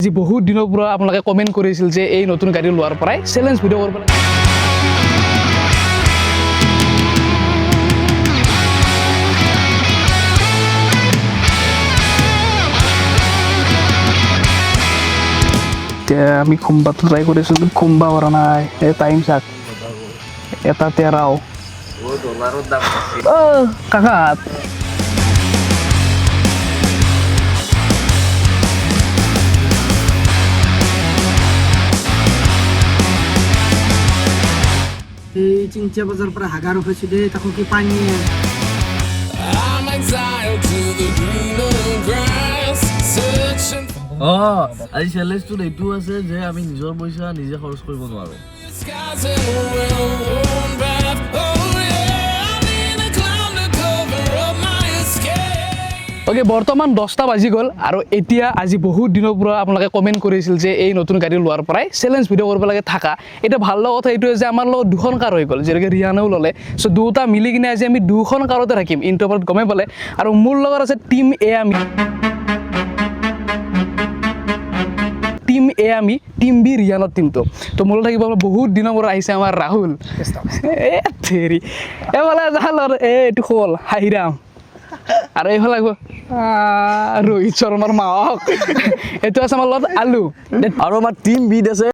আজি বহুত দিনৰ পৰা আপোনালোকে কমেন্ট কৰিছিল যে এই নতুন গাড়ী লোৱাৰ পৰাই চ্যালেঞ্জ ভিডিও কৰিব লাগে। আমি খুম্বাটো ট্ৰাই কৰিছোঁ, খুম্বা কৰা নাই। এই টাইম চাক এটা 13 ডলাৰৰ দাম কাকা এই চিংচিয়া বাজাৰ পৰা হাগাৰ উঠাইছো দেই, তাকো কি পানী আজি চেলেঞ্জটোত এইটো আছে যে আমি নিজৰ পইচা নিজে খৰচ কৰিব নোৱাৰো। ওকে, বৰ্তমান 10টা বাজি গ'ল আৰু এতিয়া আজি বহুত দিনৰ পৰা আপোনালোকে কমেন্ট কৰিছিল যে এই নতুন গাড়ী লোৱাৰ পৰাই চ্যালেঞ্জ ভিডিও কৰিব লাগে থাকা। এতিয়া ভাল লগা কথা এইটোৱে যে আমাৰ লগত দুখন কাৰ হৈ গ'ল, যেনেকৈ ৰিয়ানেও ল'লে। চ' দুটা মিলি কিনে আজি আমি দুখন কাৰতে থাকিম, ইণ্টাৰভালত গমেই পালে। আৰু মোৰ লগত আছে টিম এ, আমি টিম বি ৰিয়ানৰ টিমটো। তো মোৰ থাকিব বহুত দিনৰ পৰা আহিছে আমাৰ ৰাহুল, এইফালে জালৰ এইটো হ'ল হাহিৰাম, আৰু এইফালে ৰোহিত শৰ্মাৰ মাহক, এইটো আছে আমাৰ লগত আলু, আৰু আমাৰ টিম বিত আছে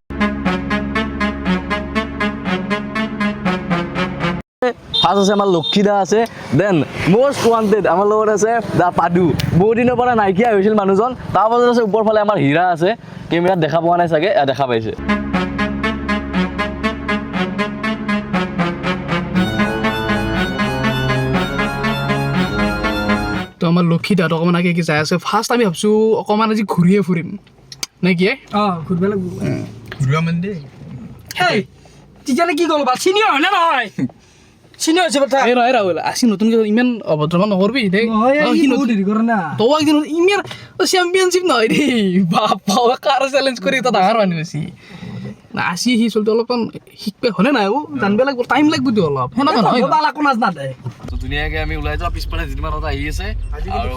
ফাৰ্ষ্ট আছে আমাৰ লক্ষীদা আছে, দেন মষ্ট ৱান্টেড আমাৰ লগত আছে দা পাদু। বহুত দিনৰ পৰা নাইকিয়া হৈছিল মানুহজন। তাৰ পাছত আছে ওপৰ ফালে আমাৰ হীৰা আছে, কেমেৰাত দেখা পোৱা নাই চাগে, দেখা পাইছে। তো আমাৰ লক্ষীদাত অকণমান আগে যাই আছে। ফাৰ্ষ্ট আমি ভাবছোঁ অকণমান আজি ঘূৰিয়ে ফুৰিম নে কি? ঘূৰিব লাগিব। ঘূৰিব মান দেই। হেই তেতিয়াহ'লে কি ক'লো বা চিনিয়ৰ হয় নে নহয়? চিনিয়ৰ হৈছে কথা। এই নহয় ৰাহুল, আজি নতুনকৈ ইমান অভদ্ৰমান নকৰবি দেই। দেৰি কৰে না তই একদিন ইমান চেম্পিয়নশ্বিপ নহয় দেই, বাপা কাৰ চেলেঞ্জ কৰি এটা ডাঙৰ মানুহ আছে। আসি সি চলতে অলপমান শিকবে হয়নে নাই, জানিব লাগিব, টাইম লাগিব দিও অলপ, সেনেকুৱা নহয়। বালাকো নাজ নাদে। তো ধুনীয়াকৈ আমি ওলাই যাওঁ। পিছফালে যিমানত আহি আছে আৰু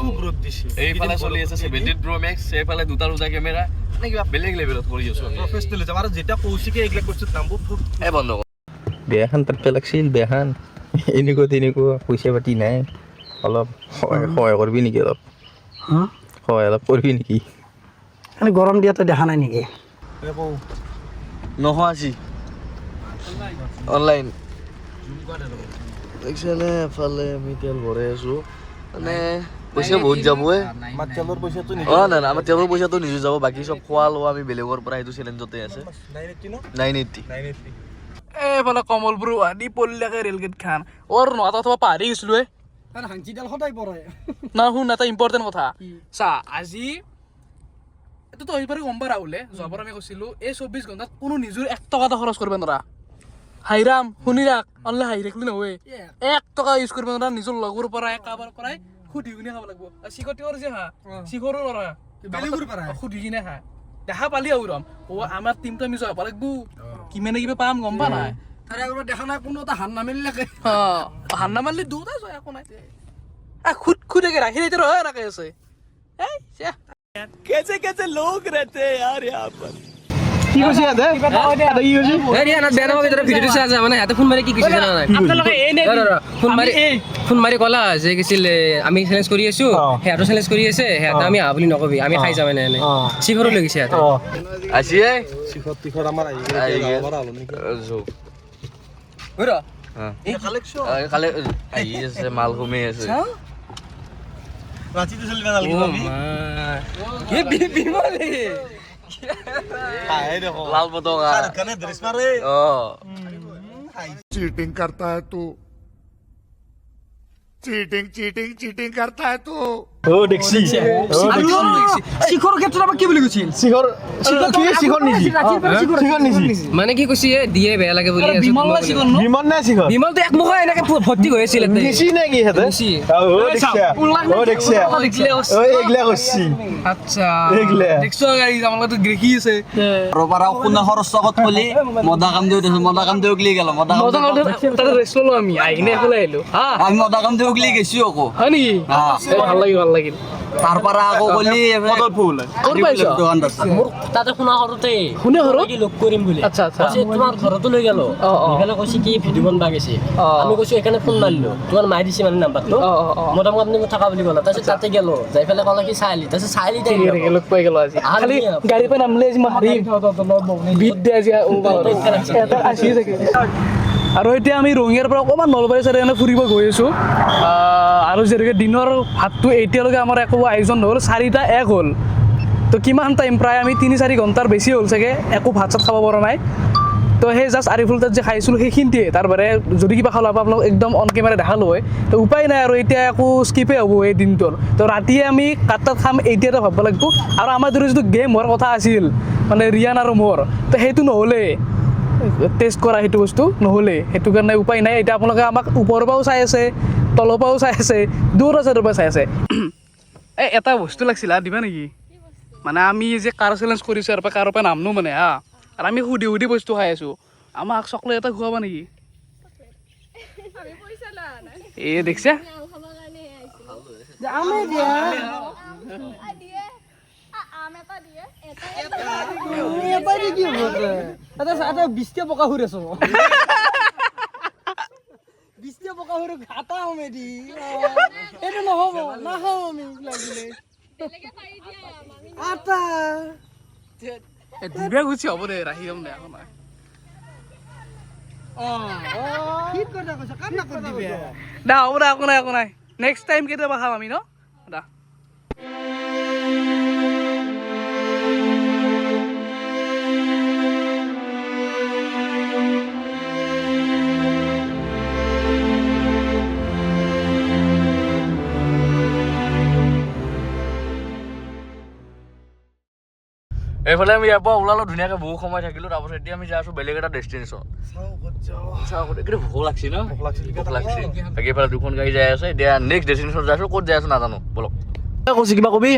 এইফালে চলি আছে 17 Pro Max, সেইফালে দুটা কেমেৰা, মানে কিবা বেলেগ লেভেলত কৰি আছোঁ আমি। প্ৰফেচনেল হৈছে আৰু যেতিয়া কৌশিকে এইবিলাক বস্তুত নামবোৰ এই বন্ধ কৰ। বেয়াখান পাতিব লাগছিল, বেয়াখান এনেকুৱা তেনেকুৱা পইচা পাতি নাই, অলপ সহায় কৰিবি নেকি? সহায় অলপ কৰিবি নেকি? মানে গৰম দিয়া তই দেখা নাই নেকি? 980 অনলাইন দেখিছেনে? এফালে আমি তেল ভৰাই আছোঁ, মানে পইচা বহুত যাব। তেলৰ পইচাটো নাই আমাৰ তেলৰ পইচাটো নিজে যাব, বাকী চব খোৱা লোৱা আমি বেলেগৰ পৰা সেইটো চেলেঞ্জতে আছে। 980 এইফালে কমলপুৰ আদি পল্লাকে ৰেলগেট খান ওৰ নটা থবা পাহৰি গৈছিলো। হাঞ্চিডাল সদায় পৰে না শুন, এটা ইম্পৰ্টেণ্ট কথা চা, আজি এইটোতো এইবাৰে গম পাই ৰাহুলে, যোৱাবাৰ আমি কৈছিলোঁ এই 24 ঘণ্টাত কোনো নিজৰ 1 টকা এটা খৰচ কৰিব নোৱাৰা। হাইৰাম শুনি ৰাখ, অনলি হাঁহি ৰাখিলে নহয়, 1 টকা ইউজ কৰিব নোৱাৰা। নিজৰ লগৰ পৰাই কাৰোবাৰ পৰাই সুধি কিনে খাব লাগিব। চিকটিৰ যে হা চিকৰো ল'ৰা সুধি কিনে খা, দেখা পালি আৰু আমাৰ টিমটো আমি যাব লাগিব, কিমানে কিবা পাম গম পা নাই। তাৰে আগত দেখা নাই কোনো এটা হান নামেলিলাকে। হান নামাৰিলে দুটা জয় একো নাই। খুদ খুদকে ৰাখি এতিয়া ৰহে ৰাখি আছে। কি কৈছে ইয়াতে? কি কৈছে? ফোন মাৰি কলা যে কিছিল আমি চেলেঞ্জ কৰি আছো, সিহঁতো চেলেঞ্জ কৰি আছে, সিহঁতে আমি আহা বুলি নকবি, আমি খাই যাম এনে এনে চিঘৰো লৈ গৈছে সিহঁতে। আহিছে টিকট আমাৰ আহি খালে আহি আছে, মাল কমে আছে। ৰাতিটো চলিব নালাগিব আমি লাল পতকা কাৰণে ড্ৰেছ মাৰে। चीटिंग करता है तू चीटिंग करता है तू শিখৰ ক্ষেত্ৰত আমাক কি বুলি কৈছিল? মানে কি কৈছে দিয়ে বেয়া লাগে বুলি বিমলটো একমুখা এনেকে ভৰ্তি হৈ আছিল মদা কাম দিও উগলি গেল, মদা কাম দিও উগলি গেছো আকৌ। ভাল লাগি লাগিল তাৰ পৰা আকৌ গলি পদৰ ফুল ক'ত পাইছ মোৰ তাতে শুনা সৰুতে শুনে সৰু কি লগ কৰিম বুলি আচ্ছা আচ্ছা কৈছে তোমাৰ ঘৰতো লৈ গেলো এইফালে কৈছে কি ভিডিঅ' বনবা গৈছে আমি কৈছো সেইকাৰণে ফোন মাৰিলো তোমাৰ মাৰি দিছে মানে নাম্বাৰটো মোটামুটি আপুনি থকা বুলি ক'লা তাৰপিছত তাতে গেলো যাই পেলাই ক'লে কি চাইলি তাৰপিছত চাইলি ঠিক আছে লগ পাই গেলো আজি খালি গাড়ী পৰা নামলে আজি মাৰি বিট দে আজি এটা আসি থাকে আৰু এতিয়া আমি ৰঙিয়াৰ পৰা অকণমান নলবাৰী চাইডে এনে ফুৰিব গৈ আছোঁ আৰু যিহেতুকে দিনৰ ভাতটো এতিয়ালৈকে আমাৰ একো আয়োজন নহ'ল 4:01 হ'ল তো কিমান টাইম প্ৰায় আমি 3-4 ঘণ্টাৰ বেছি হ'ল চাগে একো ভাত চাত খাব পৰা নাই তো সেই জাষ্ট আৰিফুল তাত যে খাইছিলোঁ সেইখিনিতে তাৰ বাৰে যদি কিবা খালোঁ আপোনালোক একদম অন কেমেৰা দেখালোঁ হয় তো উপায় নাই আৰু এতিয়া একো স্কিপে হ'ব এই দিনটোৰ তো ৰাতিয়ে আমি কাট খাম এতিয়াতে ভাবিব লাগিব আৰু আমাৰ ধৰি যিটো গেম হোৱাৰ কথা আছিল মানে ৰিয়ান আৰু মোৰ তো সেইটো নহ'লে টেষ্ট কৰা সেইটো বস্তু নহ'লে সেইটো কাৰণে উপায় নাই এতিয়া আপোনালোকে আমাক ওপৰৰ পৰাও চাই আছে তলৰ পৰাও চাই আছে দূৰৰ চাইডৰ পৰা চাই আছে এই এটা বস্তু লাগিছিল দিবা নেকি মানে আমি যে কাৰ চেলেঞ্জ কৰিছোঁ আৰু কাৰো পৰা নামনো মানে হা আৰু আমি সুধি সুধি বস্তু খাই আছোঁ আমাক চকলেট এটা খুৱাবা নেকি এই দেখিছা বিস্তীয় পকা হৈ আছো বিস্তীয় পকা হৈ ঘাটা মেদি এইটো নহ'ব নাখাওঁ আমি লাগিলে আটা দিবে গুচি হ'ব দে ৰাখি যাম দে এখন দা হ'ব দে একো নাই নেক্সট টাইম কেতিয়াবা খাম আমি ন দা এইফালে আমি ইয়াৰ পৰা ওলালোঁ ধুনীয়াকৈ বহু সময় থাকিলোঁ তাৰপাছত এতিয়া আমি যাই আছোঁ বেলেগ এটা ডেষ্টিনেশ্যন কিন্তু ভোক লাগছি ন ভোক লাগছি বাকী এইফালে দুখন গাড়ী যাই আছে এতিয়া নেক্সট ডেষ্টিনেশ্যন যাই আছোঁ ক'ত যাই আছোঁ নাজানো বলক কৈছে কিবা কবি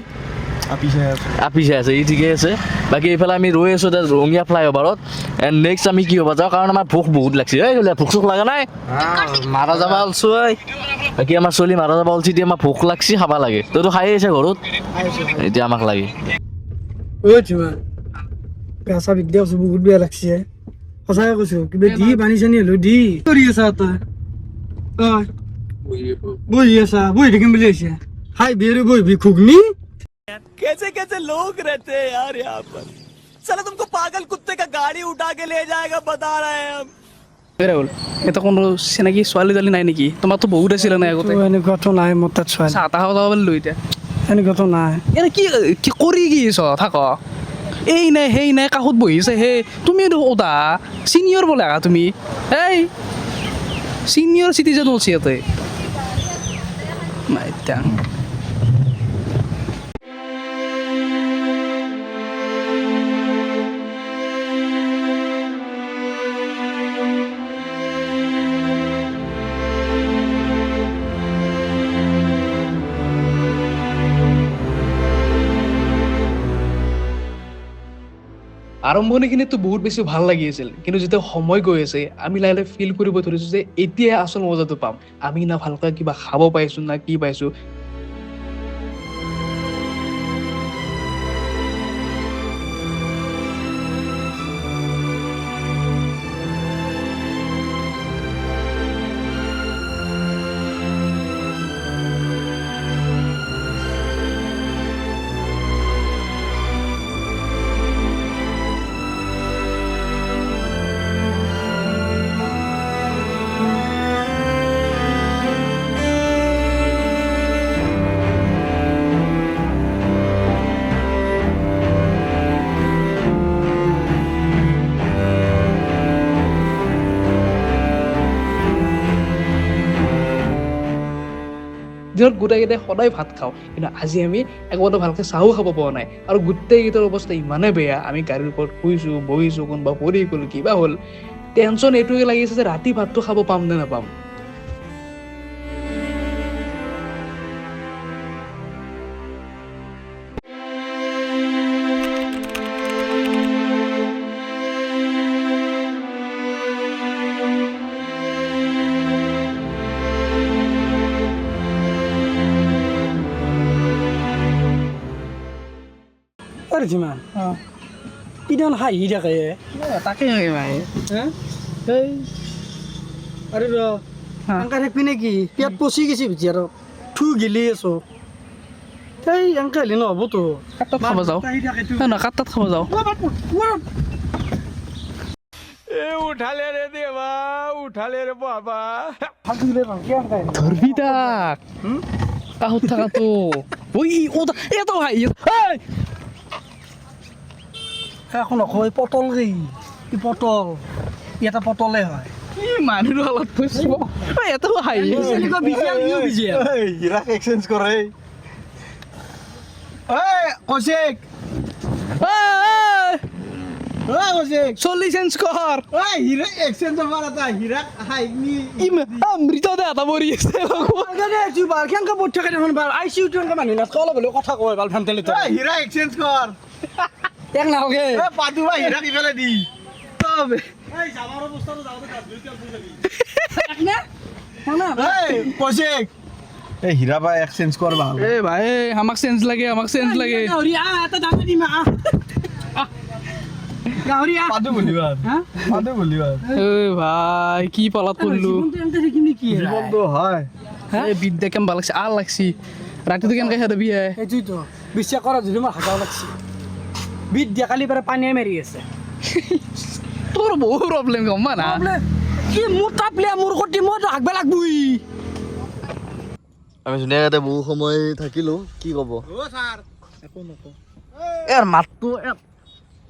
আপি চাই আছে ই ঠিকেই আছে বাকী এইফালে আমি ৰৈ আছোঁ এতিয়া ৰঙিয়া ফ্লাইঅভাৰত এণ্ড নেক্সট আমি কি হ'ব যাওঁ কাৰণ আমাৰ ভোক বহুত লাগছে এই ভোক চোক লগা নাই মাৰা যাবা ওলছোঁ বাকী আমাৰ চলি মাৰা যাবা ওলছি এতিয়া আমাৰ ভোক লাগছি খাব লাগে তইতো খাই আছে ঘৰত এতিয়া আমাক লাগে গা চা বিক দিয়া বহুত বেয়া লাগছে সঁচাকে কৈছো কিবা দি পানী চানী হলো দি কৰি আছা তই বহি আছা বহি থাকিম বুলি আহিছে খাই বিয়েৰে বহিবি ঘুগনি कैसे कैसे लोग रहते हैं यार यहाँ पर साला तुमको पागल कुत्ते का गाड़ी उठा के ले जाएगा बता रहे हैं हम ৰাহুল এটা কোনো চিনাকি ছোৱালী তোৱালী নাই নেকি তোমাৰতো বহুত আছিলে নাই আগতে এনেকুৱাতো নাই মোৰ তাত ছোৱালী চাহ তাহ খাব পাৰিলোঁ এতিয়া এনেকুৱাতো নাই এনে কি কি কৰি কি আছ থাক এই নাই সেই নাই কাষত বহিছে হে তুমি ওদা চিনিয়ৰ বোলে তুমি এই চিনিয়ৰ চিটিজেন হৈছে ইয়াতে নাই এতিয়া আৰম্ভণিখিনিতো বহুত বেছি ভাল লাগি আছিল কিন্তু যেতিয়া সময় গৈ আছে আমি লাহে লাহে ফিল কৰিব ধৰিছোঁ যে এতিয়াই আচল মজাটো পাম আমি না ভালকৈ কিবা খাব পাইছোঁ না কি পাইছোঁ দিনত গোটেইকেইটাই সদায় ভাত খাওঁ কিন্তু আজি আমি একবাৰতো ভালকৈ চাহো খাব পৰা নাই আৰু গোটেইকেইটাৰ অৱস্থা ইমানেই বেয়া আমি গাড়ীৰ ওপৰত শুইছোঁ বহিছোঁ কোনোবা পৰি গ'ল কিবা হ'ল টেনশ্যন এইটোৱে লাগিছে যে ৰাতি ভাতটো খাব পাম নে নাপাম পাৰিছে মান ইমান হাঁহি থাকে তাকে ভাই এই আৰে ৰ এংকা থাকবি নেকি পেট পচি গেছি ভিজি আৰু থু গেলি আছো এই এংকা হলে নহ'ব তো কাটত খাব যাওঁ না কাটত খাব যাওঁ ধরবি তাক কাহত থাকা তো ওই ওটা এত ভাই এখন নকয় পটল কি কি পটল এটা পটলে হয় কি মানুহ অলপ পুষ্প এত ভাই হীৰাক এক্সচেঞ্জ কৰে কৌশিক কৌশিক চল্লি চেঞ্জ কৰ হীৰাক এক্সচেঞ্জ আমাৰ এটা হীৰাক হাইনি মৃত দে এটা মৰি আছে কেনেকৈ বহি থাকে দেখোন বাৰ আই চি ইউ তেনেকৈ মানুহ নাচ অলপ হ'লেও কথা কয় ভাল ফেমিলি হীৰাক এক্সচেঞ্জ কৰ এক নালগে পাদু বা হীৰাক ইফালে দি কৌশিক এই হীৰা বা এক্সচেঞ্জ কৰ ভাল এ ভাই আমাক চেঞ্জ লাগে পাদু বলিবা পাদু বলিবা এ ভাই কি পালাত পড়লু জীৱনটো হয় এ বিদ্যা কেম ভাল লাগছে আৰ লাগছি ৰাতিটো কেনকে খেতে বিয়ে সেইটোতো বিশ্বাস কৰা যদি মোৰ হাগাও লাগছে বিদ্যা কালি পৰা পানীয়ে মাৰি আছে তোৰ বহু প্ৰবলেম গম না কি মোৰ তাপলে মোৰ কটি মই হাগবা লাগবই আমি ধুনীয়াকৈ বহু সময় থাকিলোঁ কি ক'ব ইয়াৰ মাতটো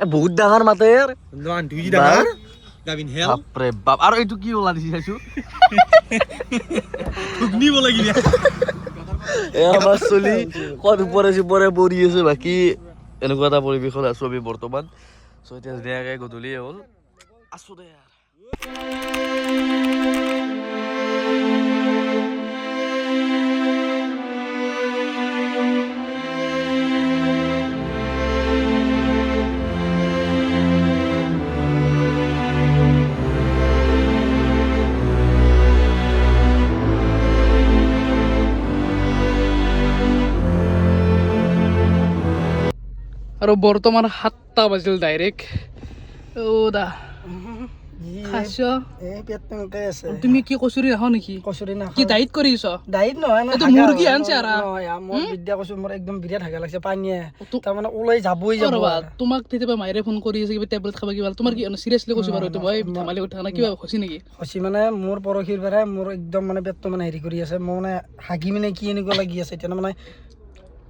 বহুত ডাঙৰ মাতে ইয়াৰ বাপৰে বাপ আৰু এইটো কি ওলা দিছি চাইছো আমাৰ চলি কত ওপৰে চোপৰে পৰি আছে বাকী এনেকুৱা এটা পৰিৱেশত আছো আমি বৰ্তমান চ' এতিয়া ধুনীয়াকৈ গধূলিয়ে হ'ল আছো দে ইয়াৰ আৰু বৰ্তমান 7টা বাজিল ডাইৰেক্ট ও দা খাইছ এই পেট তেনেকৈ আছে তুমি কি কচুৰি নাখাও নেকি কচুৰি না কি ডাইট কৰিছ ডাইট নহয় এইটো মুৰ্গী আনছে আৰা মই বিদ্যা কৈছো মোৰ একদম বিৰাট হাগা লাগছে পানীয়ে তাৰমানে ওলাই যাবই যাব ৰবা তোমাক তেতিয়াবা মাইৰে ফোন কৰি আছে কিবা টেবলেট খাবা কিবা তোমাৰ কি চিৰিয়াছলি কৈছো বাৰু এইটো মই ধেমালি কথা না কিবা হৈছে নেকি হৈছে মানে মোৰ পৰহিৰ পৰাই মোৰ একদম মানে পেটটো মানে হেৰি কৰি আছে মই মানে হাগি মানে কি এনেকুৱা লাগি আছে এতিয়া মানে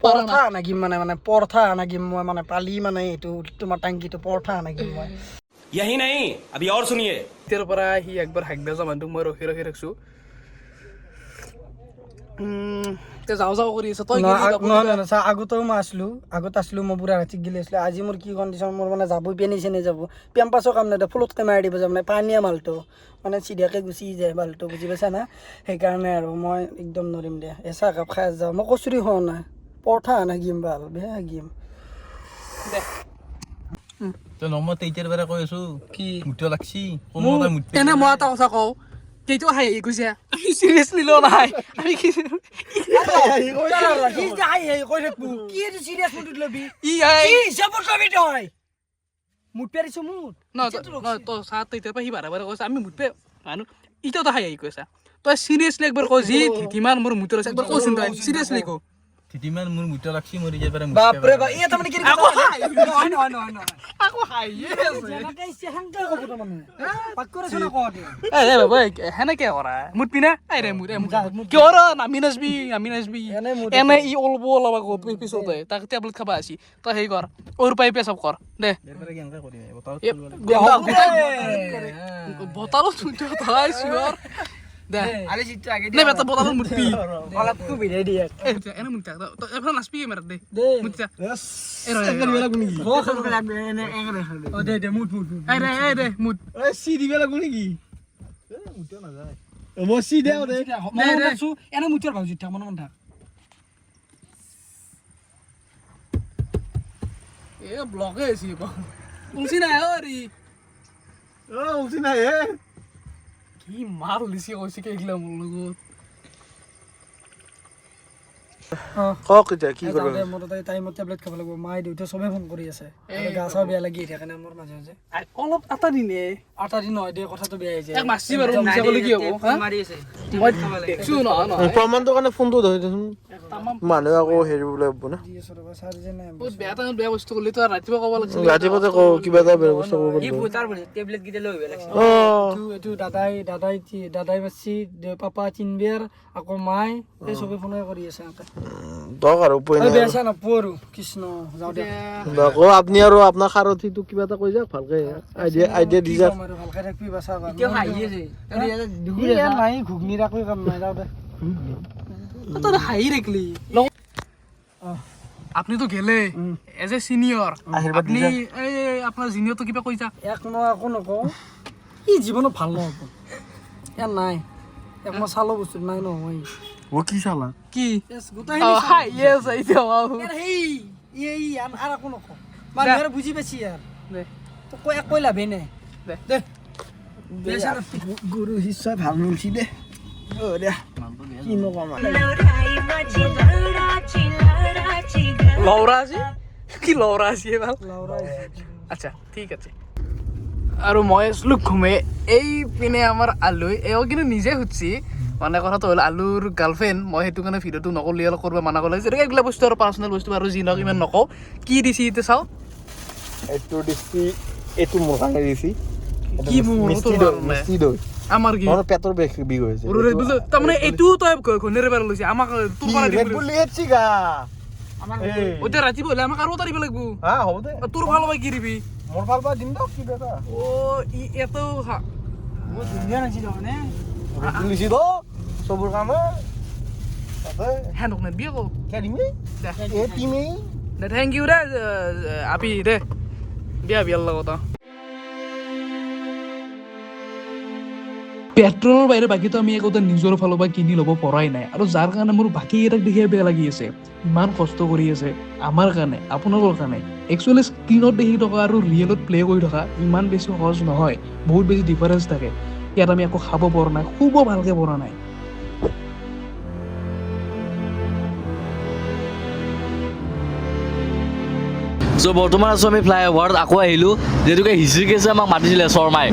পৰঠা আনাগিম মানে পৰঠা আনাগিম মই মানে পালি মানে এইটো তোমাৰ টাংকিটো পৰঠা আনাগিম মই यही नहीं अभी और सुनिए তেতিয়াৰ পৰা সি একবাৰ হাগবা যা মানুহটোক মই ৰখি ৰাখছো তে যাওঁ যাওঁ কৰি আছে তই নহয় আগতেও মই আছিলো মই বুঢ়া ৰাতিক গেলি আছিলো আজি মোৰ কি কণ্ডিশ্যন মোৰ মানে যাবই পেনি চেনি যাব পেম্পাছৰ কাম নাই ফুলতকৈ মাৰি দিব যাব মানে পানীয়া মালটো মানে চিধাকৈ গুচি যায় মালটো বুজি পাইছা না সেইকাৰণে আৰু মই একদম নৰিম দে এচাহ কাপ খাই যাওঁ মই কচুৰি খোৱা নাই পৰঠা আনাগিম ভাল বেয়া হাগিম দে নমতে এতিয়াৰ পৰা কৈ আছো কি মুঠি লাগছি এনে মই এটা কথা কওঁ কেইটো হাই কৈছে আমি চিৰিয়াছলি লোৱা নাই আমি কি তই চাহ তেতিয়াৰ পৰা সি বাৰে বাৰে কৈছে আমি মুঠপে মানুহ ইতিয়াতো হাই কৈছা তই চিৰিয়াছলি একবাৰ কৈ যি কিমান মোৰ মুঠৰ আছে একবাৰ কৈছিল তই চিৰিয়াছলি কওঁ তিতিমান মোৰ মুঠি লাগছি মোৰ এতিয়াৰ পৰা বাপৰে বাপ এই তাৰমানে কি আকৌ হাই আকৌ বাবা সেনেকে কৰা মুঠ পিনা আৰে মুঠ কিয় নামি নাচবি এনে ই অলব অলপ আকৌ পিছতে তাক টেবলেট খাবা আছি তই সেই কৰ ওৰ পাই পেচাব কৰ দে বতালত ধৰাই চিঞৰ দে নে বেটা বতালত মুঠবি অলপ সুবিধা দিয়ে এনে মুঠ তই এফালে নাচবি কেমেৰাত দে মুঠ যা দে মুঠ দে মুঠ চি দিব লাগিব নেকি মই চি দেও দে এনে মুঠৰ ভাউজি থাক মন থাক এ ব্লকে আছে উলছি নাই অৰি উঠি নাই হে কি মাৰ উলিছি কৈছে কি এইগিলা মোৰ লগত কওক এতিয়া কি কৰিব মোৰ তাই টাইমত টেবলেট খাব লাগিব মায়ে দেউতা চবে ফোন কৰি আছে আৰু গা চা বেয়া লাগি থাকে না মোৰ মাজে মাজে অলপ এটা দিনে আটা দিন নহয় দে কথাটো বেয়া হৈ যায় এক মাছি বাৰু মিছা ক'লে কি হ'ব হা মই দেখছো নহয় প্ৰমাণটোৰ কাৰণে ফোনটো ধৰি দেচোন মানুহে আকৌ হেৰি বোলে হ'ব না দি আছো ৰ'বা ছাৰ যে নাই বহুত বেয়া টাইমত বেয়া বস্তু ক'লি তই ৰাতিপুৱা ক'ব লাগিছিল ৰাতিপুৱা যে কওঁ কিবা এটা ব্যৱস্থা কৰিব লাগিব এইটো দাদাই বাচি পাপা চিনবিয়াৰ আকৌ মাই এই চবে ফোনে কৰি আছে দক আৰু উপায় নাই বেয়া চেয়া নপো আৰু কৃষ্ণ যাওঁ দে আকৌ আপুনি আৰু আপোনাৰ সাৰথীটো কিবা এটা কৈ যাওক ভালকে আইডিয়া দি যাওক আৰু ভালকে থাকবি বাচা নাই ঘুগনি ৰাখি কাম নাই যাওঁ দে তই হাঁহি ৰাখলি আপনিতো গেলে এজ এ চিনিয়ৰ আপনি এই আপোনাৰ জিনিয়ৰটো কিবা কৈছা এক মই একো নকওঁ ই জীৱনত ভাল নহ'ব ইয়াৰ নাই এক মই চালো বস্তু নাই নহয় ও কি চালা কি গোটাই হাঁহি আছে এতিয়া এই আৰু একো নকওঁ মানুহে আৰু বুজি পাইছি ইয়াৰ তো কৈ লাভেই নাই দে গুৰু শিষ্যই ভাল মিলছি দে দে কি নকম লওৰা আছে কি লওৰা আছে ভাল আচ্ছা ঠিক আছে আৰু মই আছিলোঁ ঘুমে এই পিনে আমাৰ আলুই এওঁ কিন্তু নিজে সুধছি মানে কথাটো হ'ল আলুৰ গাৰ্লফ্ৰেণ্ড মই সেইটো কাৰণে ভিডিঅ'টো নকলি অলপ কৰিব মানা কৰিলে যেনেকৈ এইবিলাক বস্তু আৰু পাৰ্চনেল বস্তু আৰু যি নহওক ইমান নকওঁ কি দিছি এতিয়া চাওঁ এইটো দিছি এইটো মোৰ কাৰণে দিছি কি মিষ্টি দৈ আমাৰ কি মোৰ পেটৰ বিষ হৈছে তাৰমানে এইটোও তই ঘনেৰে পাৰ লৈছে আমাক তোৰ পৰা ৰেড বুল লিয়েছি গা এতিয়া ৰাতিপুৱা হ'লে আমাক আৰু তাৰিব লাগিব হা হ'ব দে তোৰ ভাল পাই কি দিবি মোৰ ভাল পাই দিম দক কিবা এটা এটো ধুনীয়া নাছিল মানে ৰেড বুল লিছি দ চবৰ কামে তাতে হ্যাঁ নক নেবি আকৌ কেডিমি এ টিমে দে থেংক ইউ দে আপি দে বিয়াৰ লগত পেট্ৰলৰ বাহিৰে বাকীতো আমি একোটা নিজৰ ফালৰ পৰা কিনি ল'ব পৰাই নাই আৰু যাৰ কাৰণে মোৰ বাকী কেইটাক দেখিয়ে বেয়া লাগি আছে ইমান কষ্ট কৰি আছে আমাৰ কাৰণে আপোনালোকৰ কাৰণে একচুৱেলি স্ক্ৰীণত দেখি থকা আৰু ৰিয়েলত প্লে কৰি থকা ইমান বেছি সহজ নহয় বহুত বেছি ডিফাৰেঞ্চ থাকে ইয়াত আমি একো খাব পৰা নাই শুব ভালকে পৰা নাই চ' বৰ্তমান আছোঁ আমি ফ্লাইঅভাৰত আকৌ আহিলোঁ যিহেতুকে হিচিকেছে আমাক মাতিছিলে শৰ্মাই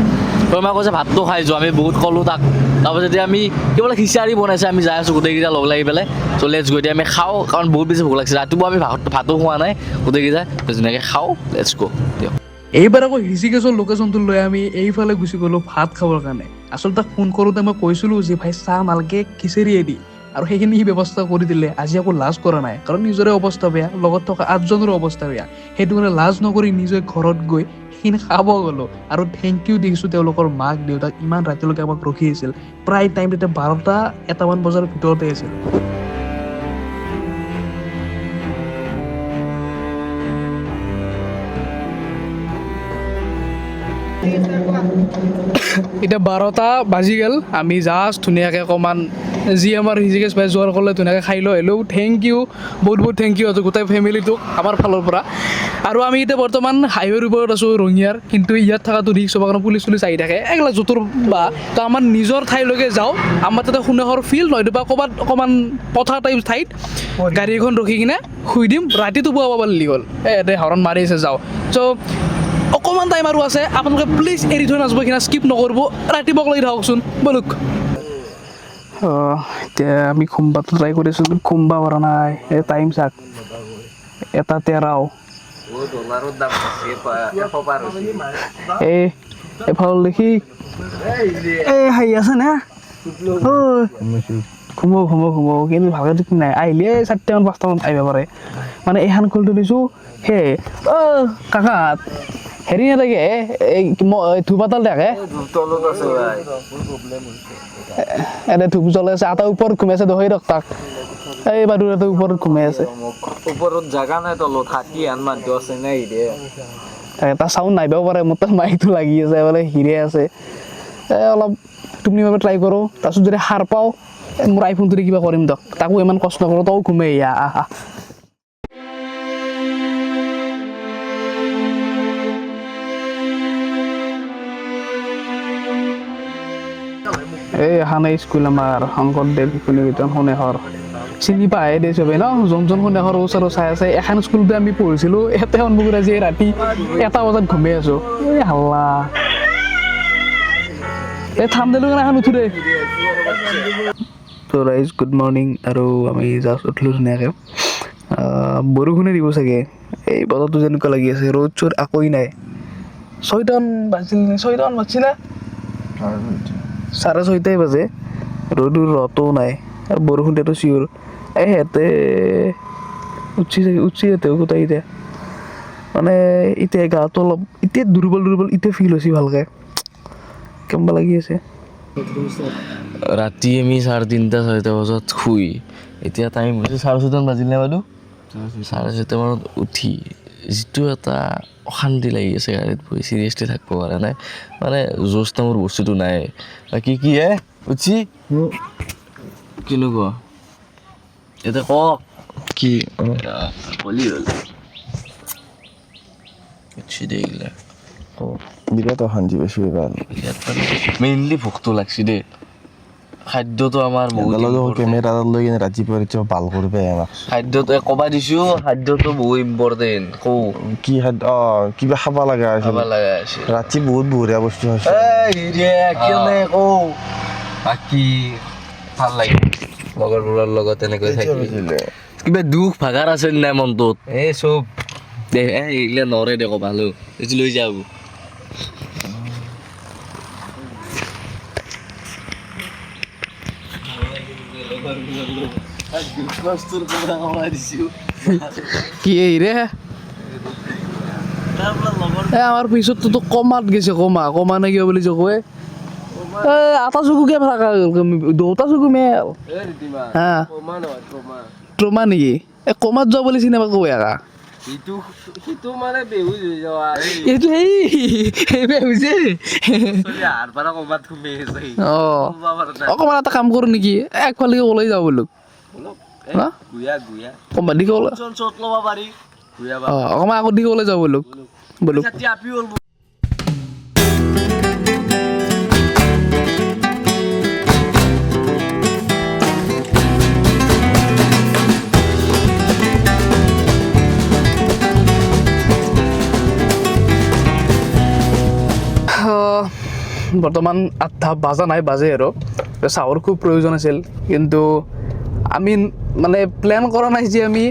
কৈছে ভাতটো খাই যোৱা আমি বহুত ক'লোঁ তাক তাৰপাছত এতিয়া আমি কেৱল খিচাৰি বনাইছে আমি যাই আছোঁ গোটেইকেইটা লগ লাগি পেলাই চ' লেটছ গৈ এতিয়া আমি খাওঁ কাৰণ বহুত বেছি ভোক লাগিছে ৰাতিপুৱা আমি ভাতো খোৱা নাই গোটেইকেইটা ধুনীয়াকৈ খাওঁ লেটছ গো দিয়ক এইবাৰ আকৌ হিচিকেছৰ লোকেশ্যনটো লৈ আমি এইফালে গুচি গ'লোঁ ভাত খাবৰ কাৰণে আচলতে তাক ফোন কৰোঁতে মই কৈছিলোঁ যে ভাই চাহ নালকে খিচিৰিয়ে দি আৰু সেইখিনি সি ব্যৱস্থা কৰি দিলে আজি আকৌ লাজ কৰা নাই কাৰণ নিজৰে অৱস্থা বেয়া লগত থকা 8জনৰো অৱস্থা বেয়া সেইটো কাৰণে লাজ নকৰি নিজে ঘৰত গৈ সেইখিনি খাব গ'লোঁ আৰু থেংক ইউ দেখিছোঁ তেওঁলোকৰ মাক দেউতাক ইমান ৰাতিলৈকে আমাক ৰখি আছিল প্ৰায় টাইম তেতিয়া 12টা-1মান বজাৰ ভিতৰতে আছিল এতিয়া 12টা বাজি গ'ল আমি জাষ্ট ধুনীয়াকৈ অকণমান যি আমাৰ হিচিকেছ ভাই যোৱাৰ ক'লে ধুনীয়াকৈ খাই লৈ আহিলোঁ থেংক ইউ বহুত বহুত থেংক ইউ আছোঁ গোটেই ফেমিলিটোক আমাৰ ফালৰ পৰা আৰু আমি এতিয়া বৰ্তমান হাইৱেৰ ওপৰত আছোঁ ৰঙিয়াৰ কিন্তু ইয়াত থকাটো ৰিক্স হ'ব কাৰণে পুলিচ চুলিচ আহি থাকে এইগিলা জোঁটোৰ বা তো আমাৰ নিজৰ ঠাইলৈকে যাওঁ আমাৰ তাতে সুনেহৰ ফিল্ড নহয়তো বা ক'ৰবাত অকণমান পথাৰ টাইপ ঠাইত গাড়ী এখন ৰখি কিনে শুই দিম ৰাতিটো পুৱা পাব লাগি গ'ল দে হৰণ মাৰি আছে যাওঁ চ' অকণমান টাইম আৰু আছে আপোনালোকে প্লিজ এৰি থৈ নাযাব এইখিনি স্কিপ নকৰিব ৰাতিপুৱা লাগি থাককচোন বলক এতিয়া আমি খুম্বাটো ট্ৰাই কৰিছোঁ কিন্তু খুম্বা পৰা নাই এই টাইম চাক এটা 13 এই এফাল দেখি এই হাঁহি আছে না ঘুমো কিন্তু ভালকৈ ঠিক নাই আহিলে 4টামান 5টামান আহিব পাৰে মানে এইখন খোলটো দিছোঁ সেই কাকাত হেৰি নাথাকে এই ধূপাতাল থাকে এনে ধূপ জ্বলাই আছে এটা ওপৰত ঘুমাই আছে দহি ৰখ তাক এই বাদুৰ এটা ওপৰত ঘুমাই আছে ওপৰত জাগা নাই তলত হাতী আন মানুহ আছে নাই তাৰ চাউণ্ড নাহিবও পাৰে মোৰ তাত মাইকটো লাগি আছে বোলে হিৰে আছে অলপ টোপনি মাৰিব ট্ৰাই কৰোঁ তাৰপিছত যদি সাৰ পাওঁ মোৰ আইফোনটোৰে কিবা কৰিম দিয়ক তাকো ইমান কষ্ট কৰোঁ তও ঘুমাই আহা এই এখানে স্কুল আমাৰ শংকৰদেৱ শিশু নিকেতন সোণেহৰ চিনি পায় দে চবে ন যোনজন সন্ধিয়া ঘৰৰ ওচৰত চাই আছে এখন স্কুলতে আমি পঢ়িছিলোঁ ইয়াতে সন্মুখত আজি ৰাতি 1টা বজাত ঘুমাই আছোঁ এই হাল্লা এই থাম দিলোঁ কাৰণে এখন উঠো দে ত' ৰাইজ গুড মৰ্ণিং আৰু আমি জাষ্ট উঠিলোঁ ধুনীয়াকৈ বৰষুণে দিব চাগে এই বতৰটো যেনেকুৱা লাগি আছে ৰ'দ চ'দ একোৱেই নাই 6টামান বাজিল নে 6টামান বাজছি না 6:30 বাজে ৰ'দৰ ৰতো নাই আৰু বৰষুণটো চিঞৰ এই সিহঁতে উঠছি সিহঁতেও গোটাই এতিয়া মানে এতিয়া গাটো অলপ এতিয়া দুৰ্বল এতিয়া ফিল হৈছে ভালকৈ কেম্বা লাগি আছে ৰাতি আমি 3:30-4টা বজাত শুই এতিয়া টাইম হৈছে 6:30 বাজিল নে বাইদেউ 6:30 মানত উঠি যিটো এটা অশান্তি লাগি আছে গাড়ীত বহি চিৰিয়াছলি থাকিব পৰা নাই মানে জোচ নামৰ বস্তুটো নাই বাকী কি উঠছি কেনেকুৱা এতিয়া কওক কি হলি হ'ল উঠছি দে এইগিলা কওক বিৰাট অশান্তি পাইছোঁ এইবাৰ মেইনলি ভোকটো লাগছি দেই খাদ্যটো আমাৰ বহুত কেমেৰা লৈ কিনে ৰাতিপুৱা ভাল কৰিব আমাক খাদ্যটো ক'বা দিছোঁ খাদ্যটো বহুত ইম্পৰ্টেণ্ট কওঁ কি খাদ্য কিবা খাব লগা আছে খাব লগা আছে ৰাতি বহুত বঢ়িয়া বস্তু হৈছে কেনে কওঁ বাকী ভাল লাগে লগৰবোৰৰ লগত এনেকৈ থাকি কিবা দুখ ভাগাৰ আছে নাই মনটোত এই চব দে এইগিলা নৰে দে ক'বা ভালো এইটো লৈ যাওঁ কি এই ৰে আমাৰ পিছততো তো কমাত গৈছে কমা নে কিয় বুলি যে কয় আটা চকু কিয় থাকা দুটা চকু মেল হা ট্ৰমা নেকি কমাত যোৱা বুলি চিনেমা কৈ আকা এইটো সেই বেহুছে অকণমান এটা কাম কৰোঁ নেকি একফালে ওলাই যাওঁ বোলো কমাত দিকে ওলাই অকণমান আগত দিকে ওলাই যাওঁ বোলো বৰ্তমান 8টা বাজা নাই বাজে আৰু চাহৰ খুব প্ৰয়োজন আছিল কিন্তু আমি মানে প্লেন কৰা নাই যে আমি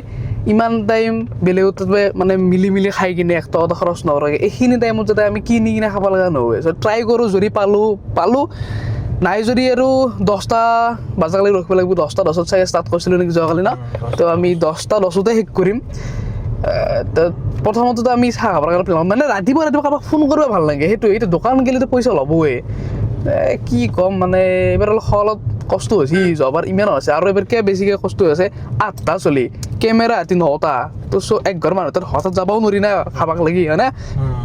ইমান টাইম বেলেগত মানে মিলি খাই কিনে 1 টকা খৰচ নকৰাকৈ এইখিনি টাইমত যাতে আমি কিনি কিনে খাব লগা নহয় ট্ৰাই কৰোঁ যদি পালোঁ নাই যদি আৰু 10টা বাজালৈকে ৰখিব লাগিব 10টা 10ত চাগে ষ্টাৰ্ট কৰিছিলোঁ নেকি যোৱাকালি ন তো আমি 10টা 10তে শেষ কৰিম প্ৰথমতে আমি চাহ খাবৰ কাৰণে প্লেন মানে ৰাতিপুৱা কাৰোবাক ফোন কৰিব ভাল লাগে সেইটো এতিয়া দোকান গেলিতো পইচা ল'বই কি ক'ম মানে এইবাৰ অলপ কষ্ট হৈছে যোৱাবাৰ ইমান হৈছে আৰু এইবাৰ কিয় বেছিকৈ কষ্ট হৈছে 8টা চলি কেমেৰা ৰাতি 9টা তো একঘৰ মানুহ তাত হঠাৎ যাবও নোৱাৰি না খাবাক লাগি হয়নে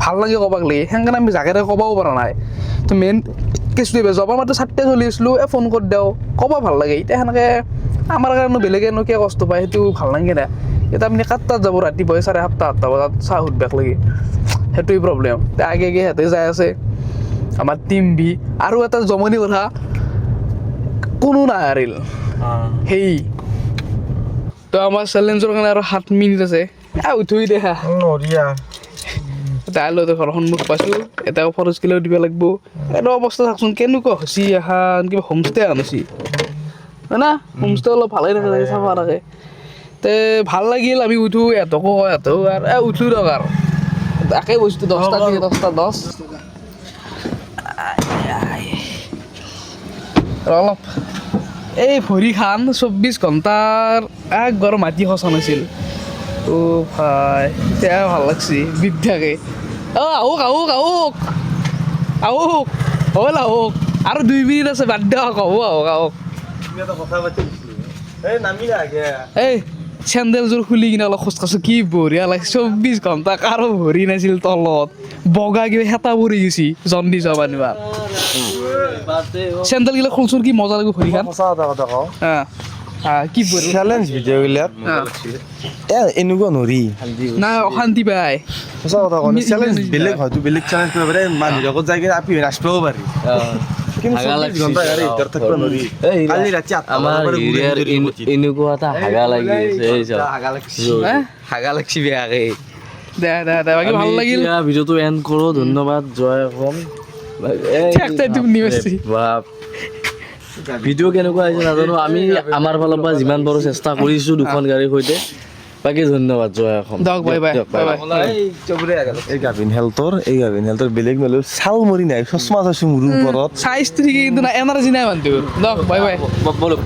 ভাল লাগে ক'বাক লাগি সেইকাৰণে আমি জাগাতে ক'বও পৰা নাই তো মেইন কেছটো এইবাৰ যোৱাবাৰ মাত্ৰ 4টা চলি আছিলোঁ ফোন কৰি দিওঁ ক'ব ভাল লাগে এতিয়া সেনেকৈ আমাৰ কাৰণে বেলেগেনো কিয় কষ্ট পায় সেইটো ভাল নালাগে না এতিয়া আপুনি 4টাত যাব ৰাতিপুৱাই 7:30 8টা বজাত চাহ সুধবাক লাগি সেইটোৱেই প্ৰব্লেম আগে সিহঁতে যাই আছে আমাৰ টিম বি আৰু এটা জমনি কথা কোনো নাহাৰিল সেই তো আমাৰ চেলেঞ্জৰ কাৰণে আৰু 7 মিনিট আছে উঠি দেখা তাইলৈতো ঘৰৰ সন্মুখ পাইছোঁ এটা ফৰজ কিলো দিব লাগিব এইটো অৱস্থা চাওকচোন কেনেকুৱা হৈছে এখন কিবা হোমষ্টে আনিছি হয় না হোমষ্টে অলপ ভালেই থাকে চাব থাকে তে ভাল লাগিল আমি উঠো এহঁতকো আৰু উঠলো দিয়ক আৰু তাকে বস্তু 10টা 10 অলপ এই ভৰি খান 24 ঘণ্টাৰ একবাৰ মাটি খচা নাছিল ভাই এতিয়া ভাল লাগছি বিদ্যাকে আহক হ'ল আহক আৰু 2 মিনিট আছে বাদ দিয়ক আহক এই চেণ্ডেলযোৰ খুলি কিনে অলপ খোজকাঢ়ছোঁ কি বঢ়িয়া লাগিছে 24 ঘণ্টা কাৰো ভৰি নাছিল তলত বগা কিবা হেতা পৰি গৈছি জণ্ডিছ হ'ব নিবা চেণ্ডেলগিলা খুলচোন কি মজা লাগিব ভৰি খান কি চেলেঞ্জ ভিডিঅ'গিলাক এনেকুৱা নৰি নাই অশান্তি পায় সঁচা কথা ক'লে চেলেঞ্জ বেলেগ হয়তো বেলেগ চেলেঞ্জ কৰিব পাৰে মানুহৰ লগত যাই কিনে আপি নাচিবও পাৰি হাগা লাগছি এই কালি ৰাতি 8টা আমাৰ হিৰিয়াৰ এনেকুৱা এটা হাগা লাগি আছে এই চাওক হাগা লাগছি বেয়াকে দে দে দে বাকী ভাল লাগিল ভিডিঅ'টো এণ্ড কৰোঁ ধন্যবাদ জয় অসম বাপ ভিডিঅ' কেনেকুৱা হৈছে নাজানো আমি আমাৰ ফালৰ পৰা যিমান পাৰোঁ চেষ্টা কৰিছোঁ দুখন গাড়ীৰ সৈতে বাকী ধন্যবাদ জয় অসম দিয়ক বাই বাই বাই এই গাভিন হেল্থৰ বেলেগ মেলেগ চাল মৰি নাই চশমা চাইছো মূৰৰ ওপৰত চাইজটো ঠিকেই কিন্তু এনাৰ্জি নাই মানুহটো দিয়ক বাই বাই বলক